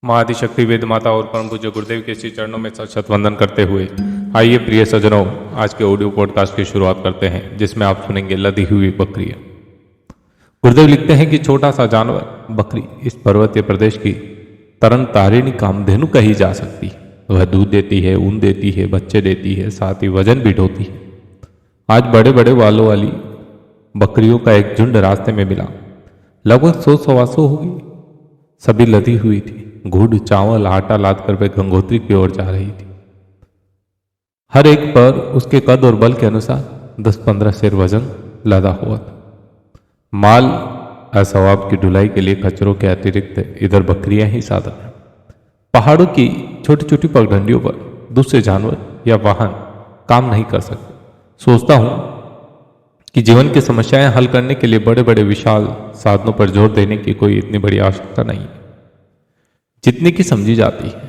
माँ आदिशक्ति वेद माता और परम पूज्य गुरुदेव के श्री चरणों में सत सत वंदन करते हुए आइए प्रिय सज्जनों, आज के ऑडियो पॉडकास्ट की शुरुआत करते हैं, जिसमें आप सुनेंगे लदी हुई बकरियां। गुरुदेव लिखते हैं कि छोटा सा जानवर बकरी इस पर्वतीय प्रदेश की तरन तारिणी कामधेनु कही जा सकती है। वह दूध देती है, ऊन देती है, बच्चे देती है, साथ ही वजन भी ढोती है। आज बड़े बड़े बालों वाली बकरियों का एक झुंड रास्ते में मिला। लगभग 100-125 होगी। सभी लदी हुई थी। गुड़, चावल, आटा लाद कर वे गंगोत्री की ओर जा रही थी। हर एक पर उसके कद और बल के अनुसार 10-15 सेर वजन लदा हुआ था। माल असवाब की ढुलाई के लिए खच्चरों के अतिरिक्त इधर बकरियां ही साधन हैं। पहाड़ों की छोटी छोटी पगडंडियों पर दूसरे जानवर या वाहन काम नहीं कर सकते। सोचता हूं कि जीवन की समस्याएं हल करने के लिए बड़े बड़े विशाल साधनों पर जोर देने की कोई इतनी बड़ी आवश्यकता नहीं है जितनी की समझी जाती है,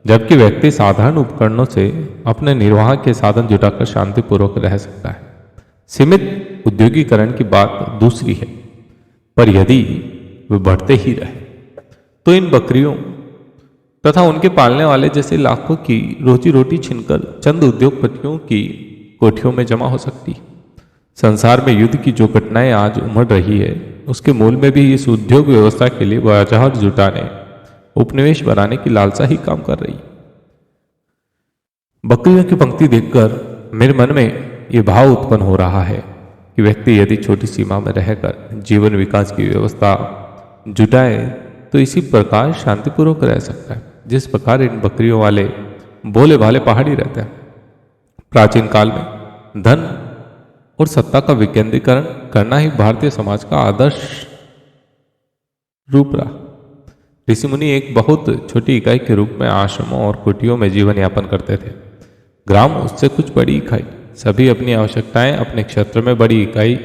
जबकि व्यक्ति साधारण उपकरणों से अपने निर्वाह के साधन जुटाकर शांतिपूर्वक रह सकता है। सीमित उद्योगीकरण की बात दूसरी है, पर यदि वे बढ़ते ही रहे तो इन बकरियों तथा उनके पालने वाले जैसे लाखों की रोजी रोटी छीनकर चंद उद्योगपतियों की कोठियों में जमा हो सकती। संसार में युद्ध की जो घटनाएं आज उमड़ रही है, उसके मूल में भी इस उद्योग व्यवस्था के लिए बाजार जुटाने, उपनिवेश बनाने की लालसा ही काम कर रही। बकरियों की पंक्ति देखकर मेरे मन में यह भाव उत्पन्न हो रहा है कि व्यक्ति यदि छोटी सीमा में रहकर जीवन विकास की व्यवस्था जुटाए तो इसी प्रकार शांतिपूर्वक रह सकता है, जिस प्रकार इन बकरियों वाले भोले भाले पहाड़ी रहते हैं। प्राचीन काल में धन और सत्ता का विकेंद्रीकरण करना ही भारतीय समाज का आदर्श रूप रहा। ऋषि मुनि एक बहुत छोटी इकाई के रूप में आश्रमों और कुटियों में जीवन यापन करते थे। ग्राम उससे कुछ बड़ी इकाई। सभी अपनी आवश्यकताएं अपने क्षेत्र में बड़ी इकाई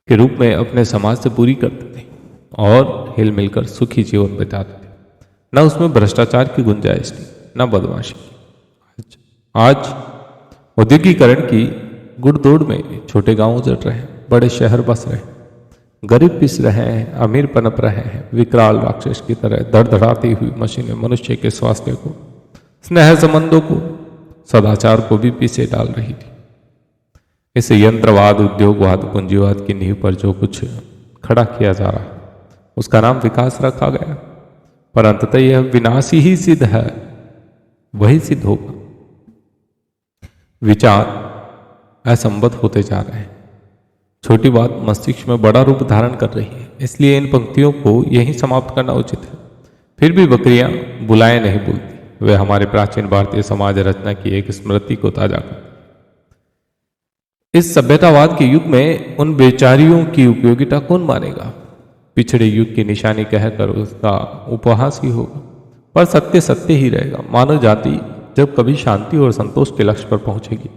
के रूप में अपने समाज से पूरी करते थे और हिल मिलकर सुखी जीवन बिताते थे। न उसमें भ्रष्टाचार की गुंजाइश थी, न बदमाशी की। आज औद्योगिकरण की गुड़दौड़ में छोटे गांव उजड़ रहे, बड़े शहर बस रहे, गरीब पिस रहे हैं, अमीर पनप रहे हैं। विकराल राक्षस की तरह धड़धड़ाती हुई मशीनें मनुष्य के स्वास्थ्य को, स्नेह संबंधों को, सदाचार को भी पीछे डाल रही थी। इस यंत्रवाद, उद्योगवाद, पूंजीवाद की नींव पर जो कुछ खड़ा किया जा रहा है, उसका नाम विकास रखा गया, पर अंततः यह विनाशी ही सिद्ध है, वही सिद्ध होगा। विचार असंबद्ध होते जा रहे हैं। छोटी बात मस्तिष्क में बड़ा रूप धारण कर रही है, इसलिए इन पंक्तियों को यहीं समाप्त करना उचित है। फिर भी बकरियां बुलाएं नहीं बोलती। वे हमारे प्राचीन भारतीय समाज रचना की एक स्मृति को ताजा करती। इस सभ्यतावाद के युग में उन बेचारियों की उपयोगिता कौन मानेगा? पिछड़े युग की निशानी कहकर उसका उपहास ही होगा, पर सत्य सत्य ही रहेगा। मानव जाति जब कभी शांति और संतोष के लक्ष्य पर पहुंचेगी,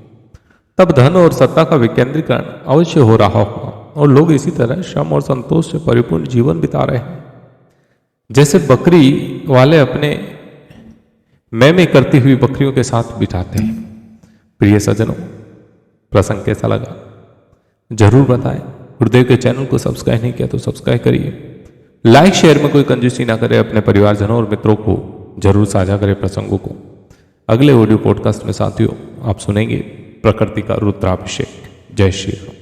तब धन और सत्ता का विकेंद्रीकरण अवश्य हो रहा होगा और लोग इसी तरह श्रम और संतोष से परिपूर्ण जीवन बिता रहे हैं, जैसे बकरी वाले अपने मैं करती हुई बकरियों के साथ बिताते हैं। प्रिय सज्जनों, प्रसंग कैसा लगा जरूर बताएं। गुरुदेव के चैनल को सब्सक्राइब नहीं किया तो सब्सक्राइब करिए। लाइक शेयर में कोई कंजूसी ना करे। अपने परिवारजनों और मित्रों को जरूर साझा करें प्रसंगों को। अगले ऑडियो पॉडकास्ट में साथियों आप सुनेंगे प्रकृति का रुद्राभिषेक। जय श्री राम।